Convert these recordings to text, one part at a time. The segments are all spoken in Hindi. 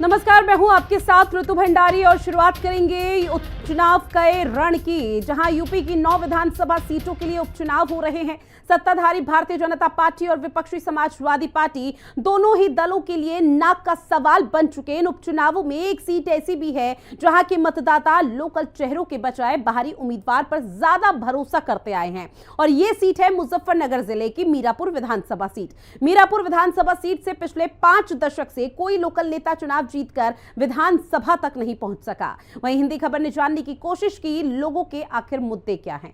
नमस्कार, मैं हूं आपके साथ ऋतु भंडारी और शुरुआत करेंगे उपचुनाव के रण की, जहां यूपी की 9 विधानसभा सीटों के लिए उपचुनाव हो रहे हैं। सत्ताधारी भारतीय जनता पार्टी और विपक्षी समाजवादी पार्टी दोनों ही दलों के लिए नाक का सवाल बन चुके इन उपचुनावों में एक सीट ऐसी भी है जहां के मतदाता लोकल चेहरों के बजाय बाहरी उम्मीदवार पर ज्यादा भरोसा करते आए हैं और ये सीट है मुजफ्फरनगर जिले की मीरापुर विधानसभा सीट। मीरापुर विधानसभा सीट से पिछले 5 दशक से कोई लोकल नेता चुनाव जीतकर विधानसभा तक नहीं पहुंच सका। वहीं हिंदी खबर ने जानने की कोशिश की लोगों के आखिर मुद्दे क्या हैं।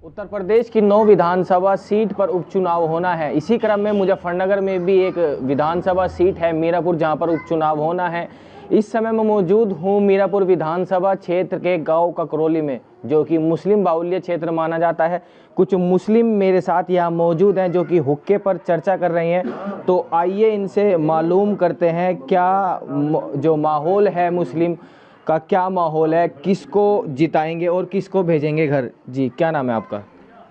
उत्तर प्रदेश की 9 विधानसभा सीट पर उपचुनाव होना है। इसी क्रम में मुजफ्फरनगर में भी एक विधानसभा सीट है मीरापुर, जहां पर उपचुनाव होना है। इस समय मैं मौजूद हूं मीरापुर विधानसभा क्षेत्र के गांव ककरौली में, जो कि मुस्लिम बाहुल्य क्षेत्र माना जाता है। कुछ मुस्लिम मेरे साथ यहाँ मौजूद हैं जो कि हुक्के पर चर्चा कर रहे हैं। तो आइए इनसे मालूम करते हैं क्या जो माहौल है मुस्लिम का, क्या माहौल है, किसको जिताएंगे और किसको भेजेंगे घर। जी, क्या नाम है आपका?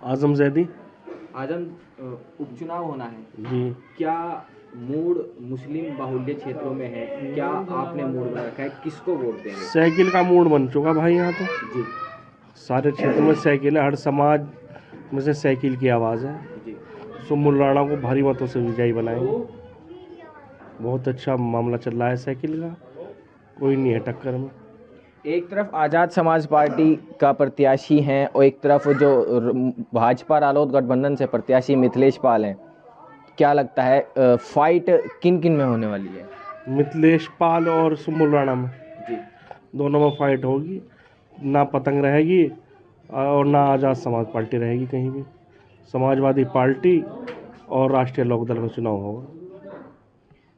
आजम जैदी। आजम, उपचुनाव होना है जी। क्या मूड मुस्लिम बाहुल्य क्षेत्रों में है? क्या आपने मूड बना रखा है, किसको वोट देंगे? साइकिल का मूड बन चुका भाई यहाँ तो। जी सारे क्षेत्र में साइकिल है, हर समाज में से साइकिल की आवाज़ है। जी। सो मुल्लाना को भारी मतों से विजयी बनाएंगे। बहुत अच्छा मामला चल रहा है साइकिल का, कोई नहीं है टक्कर में। एक तरफ आज़ाद समाज पार्टी का प्रत्याशी हैं और एक तरफ जो भाजपा रालोद गठबंधन से प्रत्याशी मिथिलेश पाल हैं। क्या लगता है फाइट किन किन में होने वाली है? मिथिलेश पाल और मुल्लाना में जी। दोनों में फाइट होगी। ना पतंग रहेगी और ना आज़ाद समाज पार्टी रहेगी कहीं भी। समाजवादी पार्टी और राष्ट्रीय लोकदल का चुनाव होगा।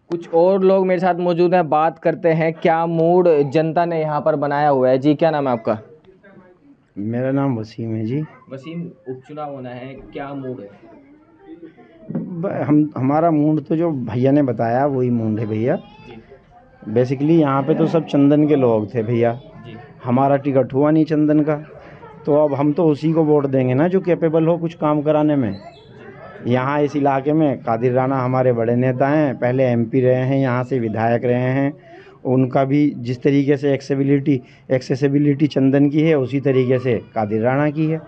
कुछ और लोग मेरे साथ मौजूद हैं, बात करते हैं क्या मूड जनता ने यहाँ पर बनाया हुआ है। जी, क्या नाम है आपका? मेरा नाम वसीम है जी। वसीम, उपचुनाव होना है, क्या मूड है? हमारा मूड तो जो भैया ने बताया वही मूड है भैया। बेसिकली यहाँ पे तो सब चंदन के लोग थे भैया। हमारा टिकट हुआ नहीं चंदन का, तो अब हम तो उसी को वोट देंगे ना जो कैपेबल हो कुछ काम कराने में। यहाँ इस इलाके में कादिर राणा हमारे बड़े नेता हैं, पहले एमपी रहे हैं, यहाँ से विधायक रहे हैं। उनका भी जिस तरीके से एक्सेसिबिलिटी चंदन की है उसी तरीके से कादिर राणा की है।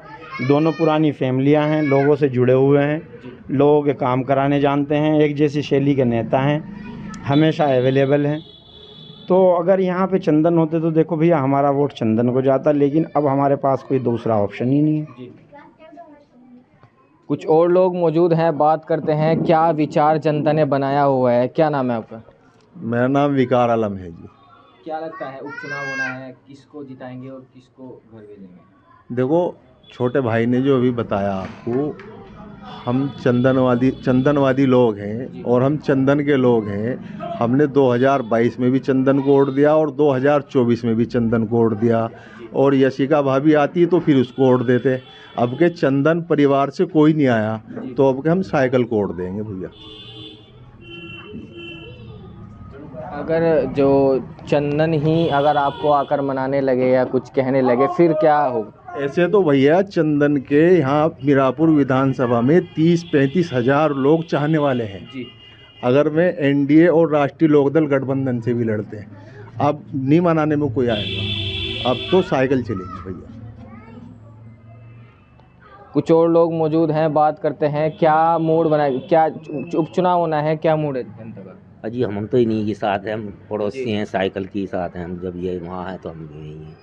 दोनों पुरानी फैमिलियाँ हैं, लोगों से जुड़े हुए हैं, लोगों के काम कराने जानते हैं, एक जैसी शैली के नेता हैं, हमेशा अवेलेबल हैं। तो अगर यहाँ पे चंदन होते तो देखो भैया हमारा वोट चंदन को जाता, लेकिन अब हमारे पास कोई दूसरा ऑप्शन ही नहीं है। कुछ और लोग मौजूद हैं, बात करते हैं क्या विचार जनता ने बनाया हुआ है। क्या नाम है आपका? मेरा नाम विकार आलम है जी। क्या लगता है उपचुनाव होना है, किसको जिताएंगे और किसको घर भेजेंगे? देखो, छोटे भाई ने जो अभी बताया आपको, हम चंदनवादी लोग हैं और हम चंदन के लोग हैं। हमने 2022 में भी चंदन को वोट दिया और 2024 में भी चंदन को वोट दिया, और यशिका भाभी आती तो फिर उसको वोट देते। अब के चंदन परिवार से कोई नहीं आया तो अब के हम साइकिल को वोट देंगे भैया। अगर जो चंदन ही अगर आपको आकर मनाने लगे या कुछ कहने लगे फिर क्या होगा? ऐसे तो भैया चंदन के यहाँ मीरापुर विधानसभा में 30-35 हज़ार लोग चाहने वाले हैं जी। अगर मैं एनडीए और राष्ट्रीय लोकदल गठबंधन से भी लड़ते हैं, अब नहीं मनाने में कोई आएगा। अब तो साइकिल चलेगी भैया। कुछ और लोग मौजूद हैं, बात करते हैं क्या मूड बना, क्या उपचुनाव होना है, क्या मूड है जनता का? अजी हम तो इन्हीं के साथ हैं, हम पड़ोसी हैं, साइकिल के साथ हैं। हम जब ये वहाँ हैं तो हम भी यही हैं,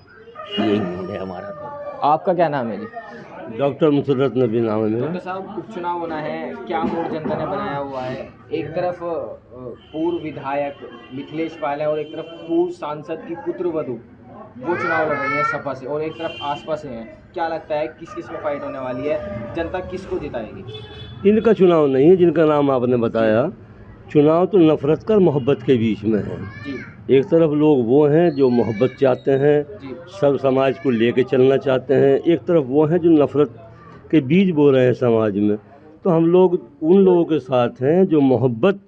यही मूड है हमारा। तो आपका क्या नाम है जी? डॉक्टर मुसर्रत नबी नाम है मेरा। डॉक्टर साहब, उपचुनाव होना है, क्या मूड जनता ने बनाया हुआ है? एक तरफ पूर्व विधायक मिथिलेश पाल है और एक तरफ पूर्व सांसद की पुत्रवधू वो चुनाव लड़ रही है सपा से, और एक तरफ आसपास से हैं। क्या लगता है किस किस में फाइट होने वाली है, जनता किसको जिताएगी? इनका चुनाव नहीं है जिनका नाम आपने बताया। चुनाव तो नफरत का मोहब्बत के बीच में है जी। एक तरफ लोग वो हैं जो मोहब्बत चाहते हैं, जी। सब समाज को लेके चलना चाहते हैं। एक तरफ वो हैं जो नफरत के बीज बो रहे हैं समाज में। तो हम लोग उन लोगों के साथ हैं जो मोहब्बत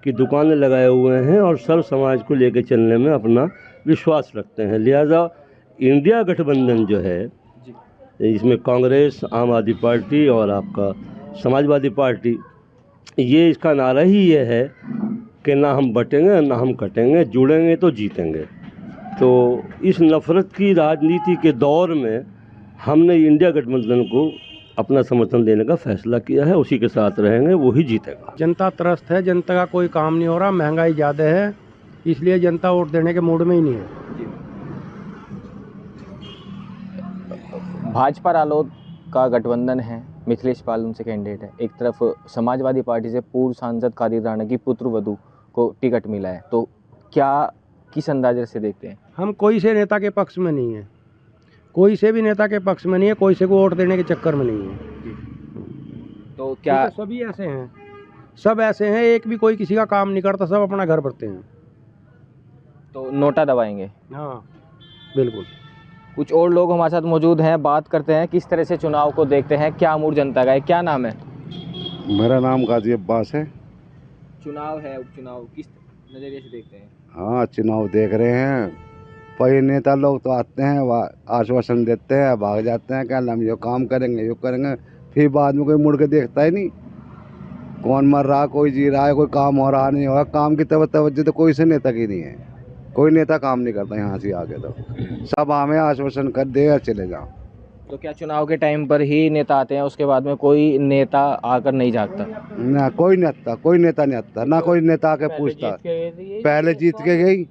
की दुकानें लगाए हुए हैं और सब समाज को लेके चलने में अपना विश्वास रखते हैं। लिहाजा इंडिया गठबंधन जो है, इसमें कांग्रेस, आम आदमी पार्टी और आपका समाजवादी पार्टी, ये इसका नारा ही ये है कि ना हम बटेंगे ना हम कटेंगे, जुड़ेंगे तो जीतेंगे। तो इस नफ़रत की राजनीति के दौर में हमने इंडिया गठबंधन को अपना समर्थन देने का फैसला किया है, उसी के साथ रहेंगे, वही जीतेगा। जनता त्रस्त है, जनता का कोई काम नहीं हो रहा, महंगाई ज़्यादा है, इसलिए जनता वोट देने के मूड में ही नहीं है। भाजपा रालोद का गठबंधन है, मिथिलेश पाल उनसे कैंडिडेट है। एक तरफ समाजवादी पार्टी से पूर्व सांसद कादिर राणा की पुत्र वधू को टिकट मिला है, तो क्या किस अंदाजे से देखते हैं? हम कोई से नेता के पक्ष में नहीं है, कोई से भी नेता के पक्ष में नहीं है, कोई से को वोट देने के चक्कर में नहीं है। तो क्या तो सभी ऐसे हैं, सब ऐसे हैं, एक भी कोई किसी का काम नहीं करता, सब अपना घर भरते हैं। तो नोटा दबाएंगे? हाँ बिल्कुल। कुछ और लोग हमारे साथ मौजूद हैं, बात करते हैं किस तरह से चुनाव को देखते हैं, क्या मूड जनता का है। क्या नाम है? मेरा नाम गाजी अब्बास है। चुनाव है, उपचुनाव, किस नज़रिए से देखते हैं? हाँ, चुनाव देख रहे हैं। पहले नेता लोग तो आते हैं, आश्वासन देते हैं, भाग जाते हैं, क्या हम यो काम करेंगे, यो करेंगे, फिर बाद में कोई मुड़ के देखता ही नहीं। कौन मर रहा, कोई जी रहा है, कोई काम हो रहा नहीं हो रहा। काम की तवज्जो तो कोई से नेता की नहीं है, कोई नेता काम नहीं करता यहाँ से आगे। तो सब हमें आश्वासन कर दे और चले जाओ। तो क्या चुनाव के टाइम पर ही नेता आते हैं, उसके बाद में कोई नेता आकर नहीं जागता? ना कोई नहीं आता, कोई नेता नहीं आता, ना कोई नेता आके पूछता। पहले जीत के गई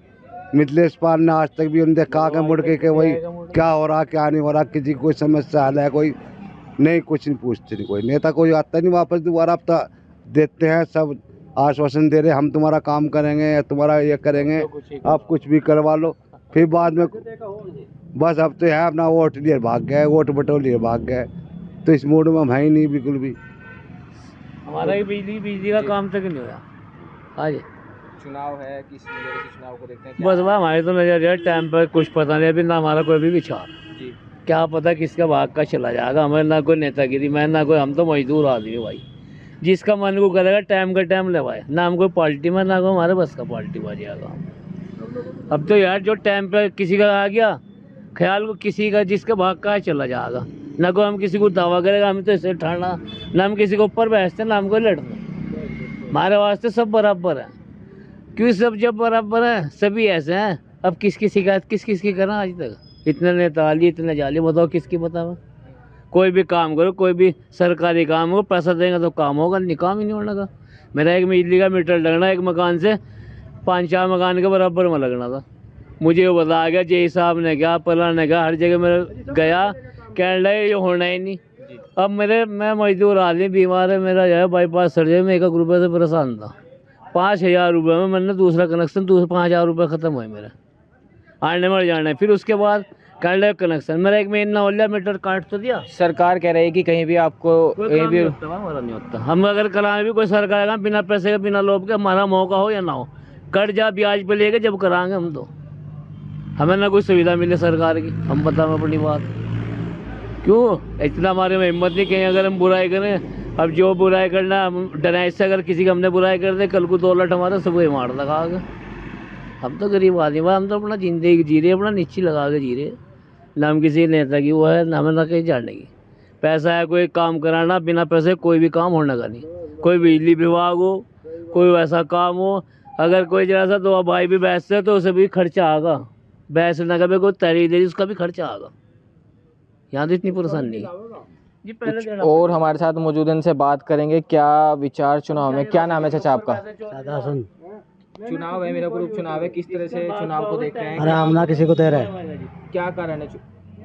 मिथिलेश पाल ने, आज तक भी उन्हें देखा के मुड़ के वही क्या हो रहा क्या नहीं हो रहा, किसी की कोई समस्या हल है, कोई नहीं, कुछ नहीं पूछते, नहीं कोई नेता कोई आता नहीं वापस। दोबारा अब देते हैं, सब आश्वासन दे रहे, हम तुम्हारा काम करेंगे, तुम्हारा ये करेंगे, आप कुछ भी करवा लो, फिर बाद में बस अब तो है अपना वोट लिए भाग गए, वोट बटो लिए भाग गए। तो इस मूड में हम है ही नहीं बिल्कुल भी। हमारा ही बिजली का काम तक नहीं हुआ आज। चुनाव है, किस नज़रिए से चुनाव को देखते हैं? बस वह हमारे तो नजरिया टाइम पर कुछ पता नहीं, अभी ना हमारा कोई भी विचार जी, क्या पता किसका भाग का चला जाएगा। हमें ना कोई नेतागिरी में, ना कोई, हम तो मजदूर आदमी भाई, जिसका मन को करेगा टाइम का टाइम लगाए, ना हम कोई पार्टी में, ना कोई हमारे बस का पार्टी में जाएगा। अब तो यार जो टाइम पर किसी का आ गया ख्याल को, किसी का जिसका भाग का चला जाएगा, ना कोई हम किसी को दावा करेगा, हम तो इसे ठाना, ना हम किसी को ऊपर बैठते, ना हमको लड़ना। हमारे वास्ते सब बराबर है, क्यों सब जब बराबर है, सभी ऐसे हैं। अब किसकी शिकायत किस की करना? आज तक इतने नेता आली, इतने जाली, बताओ किसकी बताओ। कोई भी काम करो, कोई भी सरकारी काम हो, पैसा देंगे तो काम होगा, नहीं काम ही नहीं होने का। मेरा एक बिजली का मीटर लगना एक मकान से 5-4 मकान के बराबर में लगना था, मुझे वो बताया गया, जय साहब ने कहा, पला ने कहा, हर जगह मेरा गया, कहने लगे ये होना ही नहीं। अब मैं मजदूर आदमी, बीमार है, मेरा जो है बाईपास सर्जरी में 1 रुपये से परेशान था। 5,000 रुपये में मैंने दूसरा कनेक्शन, 5,000 रुपये ख़त्म हुए मेरे, आने मर जाना है। फिर उसके बाद कर ले कनेक्शन, मेरा 1 महीना हो गया, मीटर काट तो दिया। सरकार कह रही है कि कहीं भी आपको कहीं भी हमारा नहीं होता। हम अगर कराएं भी कोई सरकार का, बिना पैसे के, बिना लोभ के, हमारा मौका हो या ना हो, कट जा ब्याज पे लेके जब कराएंगे हम, तो हमें ना कोई सुविधा मिले सरकार की। हम बता अपनी बात, क्यों इतना हमारे में हिम्मत नहीं, कहीं अगर हम बुराई करें, अब जो बुराई करना, हम डराए इससे, अगर किसी का हमने बुराई कर दे, कल को 2 लट हमारा सब ही मार लगा के। हम तो गरीब आदमी, हम तो अपना जिंदगी जी रहे, अपना नीची लगा के जी रहे, ना हम किसी नेता की वो है, ना हमें ना कहीं जाने की। पैसा है कोई काम कराना, बिना पैसे कोई भी काम होने का नहीं। कोई बिजली विभाग हो, कोई वैसा काम हो, अगर कोई जरा सा 2 भाई भी बैठते तो उसे भी खर्चा आगा, बैस न कभी कोई तैयारी दे, उसका भी खर्चा आगा। यहाँ तो इतनी परेशानी है। और हमारे साथ मौजूद इनसे बात करेंगे, क्या विचार चुनाव में। क्या नाम है चाचा आपका? चुनाव है, मेरा ग्रुप चुनाव है, किस तरह से चुनाव को देखते हैं? अरे हम ना किसी को दे रहे, क्या कारण है?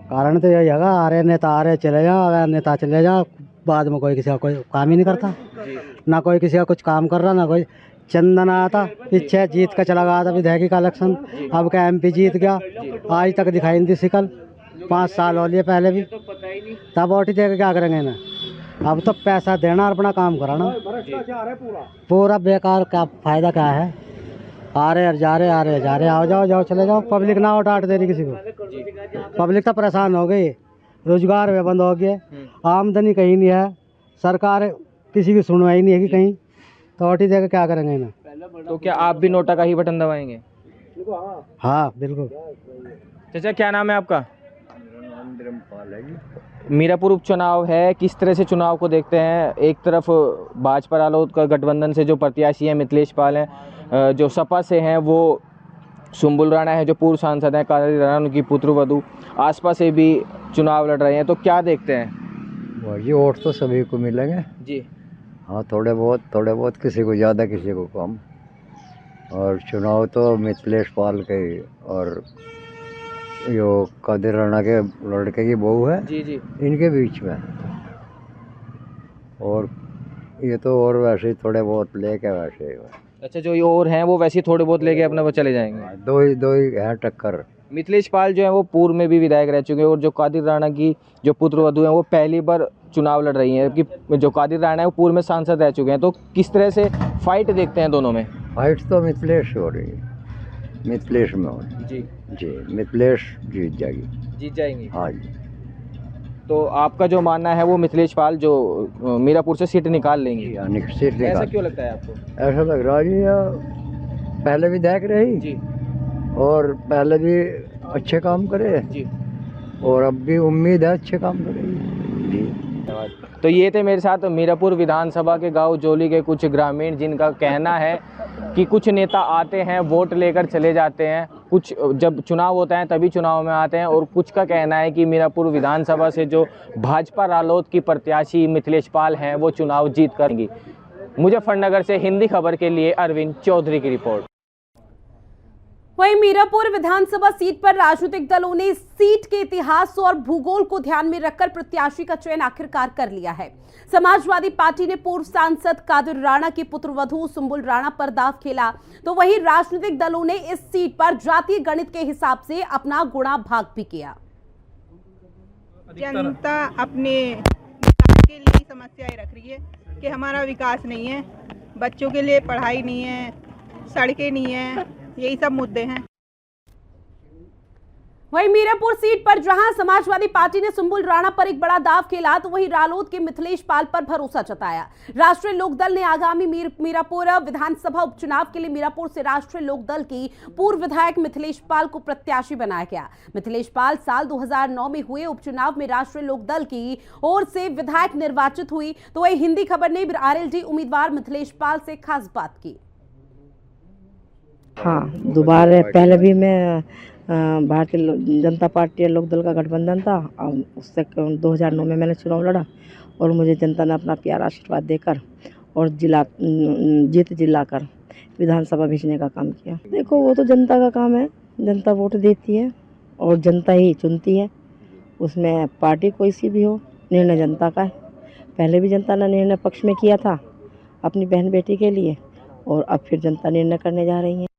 कारण तो यही है, आ रहे नेता, आ रहे चले जाओ, अगर नेता चले जाओ, बाद में कोई किसी का कोई काम ही नहीं करता, ना कोई किसी का कुछ काम कर रहा, ना कोई। चंदन आया था पीछे, जीत का चला गया था विधायक का इलेक्शन, अब क्या MP जीत गया, आज तक दिखाई नहीं दी शिकल, 5 साल हो लिए पहले भी, तब वोट ही देकर क्या करेंगे ना। अब तो पैसा देना और अपना काम कराना, पूरा बेकार, क्या फ़ायदा क्या है। आ रहे जा रहे, आ रहे जा रहे, आओ जाओ जाओ चले जाओ, पब्लिक ना वोट आट दे रही किसी को। पब्लिक तो परेशान हो गई, रोजगार वे बंद हो गए, आमदनी कहीं नहीं है, सरकार किसी की सुनवाई नहीं है कि कहीं, तो वोट ही देकर क्या करेंगे ना। तो क्या आप भी नोटा का ही बटन दबाएंगे? हाँ बिल्कुल। चाचा क्या नाम है आपका? मीरापुर उपचुनाव है, किस तरह से चुनाव को देखते हैं? एक तरफ भाजपा रालोद का गठबंधन से जो प्रत्याशी है मिथिलेश पाल हैं, जो सपा से हैं वो सुम्बुल राणा है, जो पूर्व सांसद हैं कादर राणा, उनकी पुत्रवधू आसपास से भी चुनाव लड़ रहे हैं, तो क्या देखते हैं? जी वोट तो सभी को मिलेंगे जी। हाँ, थोड़े बहुत, किसी को ज़्यादा किसी को कम। और चुनाव तो मिथिलेश पाल के और यो कादिर राणा के लड़के की बहू है जी जी, इनके बीच में। और ये तो और वैसे ही थोड़े बहुत लेके वैसे। अच्छा, जो ये और हैं वो वैसे ही थोड़े बहुत लेके अपने वो चले जाएंगे। दो ही है टक्कर। मिथिलेश पाल जो है वो पूर्व में भी विधायक रह चुके हैं, और जो कादिर राणा की जो पुत्रवधू हैं वो पहली बार चुनाव लड़ रही हैं, कि जो कादिर राणा है वो पूर्व में सांसद रह चुके हैं। तो किस तरह से फाइट देखते हैं दोनों में? फाइट तो मिथिलेश हो रही है, मिथिलेश में हो रही जी जी, मिथिलेश जीत जाएगी। जीत जाएंगी? हाँ जी। तो आपका जो मानना है वो मिथिलेश पाल जो मीरापुर से सीट निकाल लेंगी? ऐसा क्यों लगता है आपको? ऐसा लग रहा है जी, पहले भी देख रही जी, और पहले भी अच्छे काम करे जी, और अब भी उम्मीद है अच्छे काम करेगी जी। तो ये थे मेरे साथ मीरापुर विधानसभा के गांव जोली के कुछ ग्रामीण, जिनका कहना है कि कुछ नेता आते हैं, वोट लेकर चले जाते हैं, कुछ जब चुनाव होता है तभी चुनाव में आते हैं, और कुछ का कहना है कि मीरापुर विधानसभा से जो भाजपा रालोद की प्रत्याशी मिथिलेश पाल हैं वो चुनाव जीत करेंगी। मुजफ्फरनगर से हिंदी खबर के लिए अरविंद चौधरी की रिपोर्ट। वहीं मीरापुर विधानसभा सीट पर राजनीतिक दलों ने सीट के इतिहास और भूगोल को ध्यान में रखकर प्रत्याशी का चयन आखिरकार कर लिया है। समाजवादी पार्टी ने पूर्व सांसद कादिर राणा की पुत्रवधू सुम्बुल राणा पर दांव खेला, तो वहीं राजनीतिक दलों ने इस सीट पर जातीय गणित के हिसाब से अपना गुणा भाग भी किया। जनता अपने विकास के लिए समस्याएं रख रही है कि हमारा विकास नहीं है, बच्चों के लिए पढ़ाई नहीं है, सड़कें नहीं है, यही सब मुद्दे हैं। वहीं मीरापुर सीट पर जहां समाजवादी पार्टी ने सुम्बुल राणा पर एक बड़ा दांव खेला, तो वहीं रालोद के मिथिलेश पाल पर भरोसा जताया। राष्ट्रीय लोकदल ने आगामी मीरापुर विधानसभा उपचुनाव के लिए मीरापुर से राष्ट्रीय लोकदल की पूर्व विधायक मिथिलेश पाल को प्रत्याशी बनाया गया। मिथिलेश पाल साल 2009 में हुए उपचुनाव में राष्ट्रीय लोकदल की ओर से विधायक निर्वाचित हुई, तो वही हिंदी खबर ने आरएलडी उम्मीदवार मिथिलेश पाल से खास बात की। हाँ, दोबारा पहले भी मैं भारतीय जनता पार्टी और लोकदल का गठबंधन था, और उससे 2009 में मैंने चुनाव लड़ा और मुझे जनता ने अपना प्यारा आशीर्वाद देकर और जीत जिलाकर विधानसभा भेजने का काम किया। देखो, वो तो जनता का काम है, जनता वोट देती है और जनता ही चुनती है, उसमें पार्टी कोई सी भी हो, निर्णय जनता का है। पहले भी जनता ने निर्णय पक्ष में किया था अपनी बहन बेटी के लिए, और अब फिर जनता निर्णय करने जा रही है।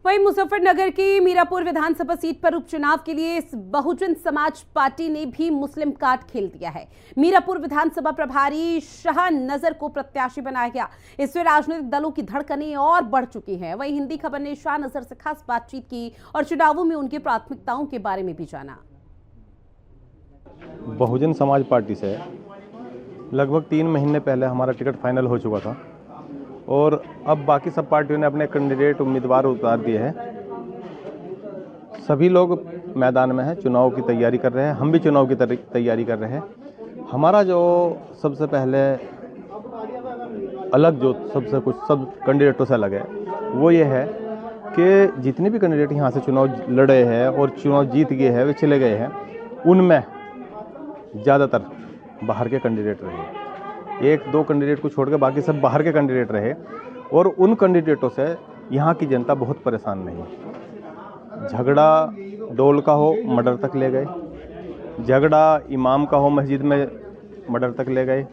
वहीं मुजफ्फरनगर की मीरापुर विधानसभा सीट पर उपचुनाव के लिए बहुजन समाज पार्टी ने भी मुस्लिम कार्ड खेल दिया है। मीरापुर विधानसभा प्रभारी शाह नजर को प्रत्याशी बनाया गया। इससे राजनीतिक दलों की धड़कनें और बढ़ चुकी हैं। वहीं हिंदी खबर ने शाह नजर से खास बातचीत की और चुनावों में उनकी प्राथमिकताओं के बारे में भी जाना। बहुजन समाज पार्टी से लगभग 3 महीने पहले हमारा टिकट फाइनल हो चुका था, और अब बाकी सब पार्टियों ने अपने कैंडिडेट उम्मीदवार उतार दिए हैं। सभी लोग मैदान में हैं, चुनाव की तैयारी कर रहे हैं, हम भी चुनाव की तैयारी कर रहे हैं। हमारा जो सबसे पहले अलग, जो सब कैंडिडेटों से अलग है, वो ये है कि जितने भी कैंडिडेट यहाँ से चुनाव लड़े हैं और चुनाव जीत गए हैं, वे चले गए हैं, उनमें ज़्यादातर बाहर के कैंडिडेट रहे। 1-2 कैंडिडेट को छोड़ के बाकी सब बाहर के कैंडिडेट रहे, और उन कैंडिडेटों से यहाँ की जनता बहुत परेशान नहीं। झगड़ा डोल का हो, मर्डर तक ले गए, झगड़ा इमाम का हो, मस्जिद में मर्डर तक ले गए,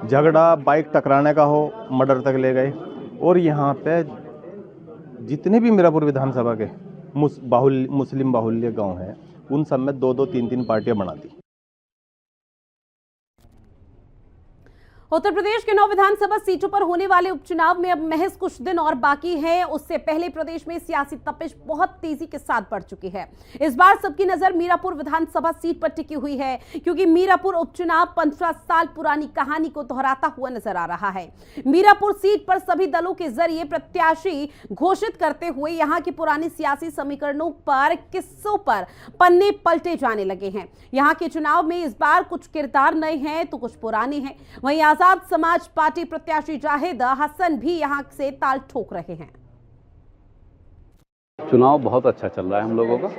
झगड़ा बाइक टकराने का हो, मर्डर तक ले गए। और यहाँ पे जितने भी मीरापुर विधानसभा के मुस्लिम बाहुल्य गांव हैं, उन सब में 2-2, 3-3 पार्टियां बना दी। उत्तर प्रदेश के 9 विधानसभा सीटों पर होने वाले उपचुनाव में अब महज कुछ दिन और बाकी हैं। उससे पहले प्रदेश में सियासी तपिश बहुत तेजी के साथ बढ़ चुकी है। इस बार सबकी नजर मीरापुर विधानसभा सीट पर टिकी हुई है, क्योंकि मीरापुर उपचुनाव 15 साल पुरानी कहानी को दोहराता हुआ नजर आ रहा है। मीरापुर सीट पर सभी दलों के जरिए प्रत्याशी घोषित करते हुए यहां के पुराने सियासी समीकरणों पर, किस्सों पर पन्ने पलटे जाने लगे हैं। यहां के चुनाव में इस बार कुछ किरदार नए हैं तो कुछ पुराने हैं। वहीं आजाद समाज पार्टी प्रत्याशी जाहिद हसन भी यहां से ताल ठोक रहे हैं। चुनाव बहुत अच्छा चल रहा है हम लोगों का,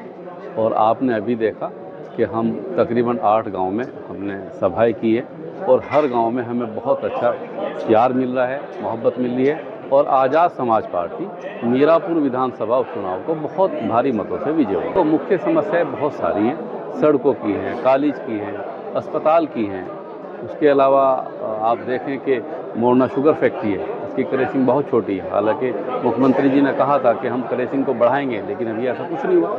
और आपने अभी देखा कि हम तकरीबन 8 गांव में हमने सभाएं की है और हर गांव में हमें बहुत अच्छा प्यार मिल रहा है, मोहब्बत मिल रही है। और आज़ाद समाज पार्टी मीरापुर विधानसभा उपचुनाव को बहुत भारी मतों से विजय हुई। तो मुख्य समस्याएं बहुत सारी हैं, सड़कों की हैं, कॉलेज की हैं, अस्पताल की हैं। उसके अलावा आप देखें कि मोरना शुगर फैक्ट्री है, इसकी क्रैशिंग बहुत छोटी है। हालांकि मुख्यमंत्री जी ने कहा था कि हम क्रैशिंग को बढ़ाएंगे, लेकिन अभी ऐसा कुछ नहीं हुआ।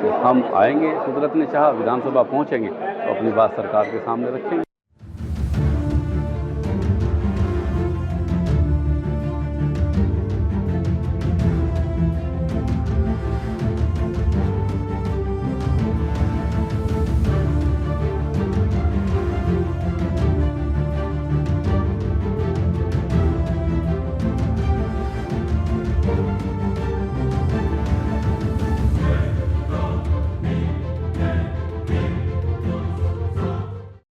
तो हम आएंगे, कुदरत ने चाहा विधानसभा पहुंचेंगे तो अपनी बात सरकार के सामने रखेंगे।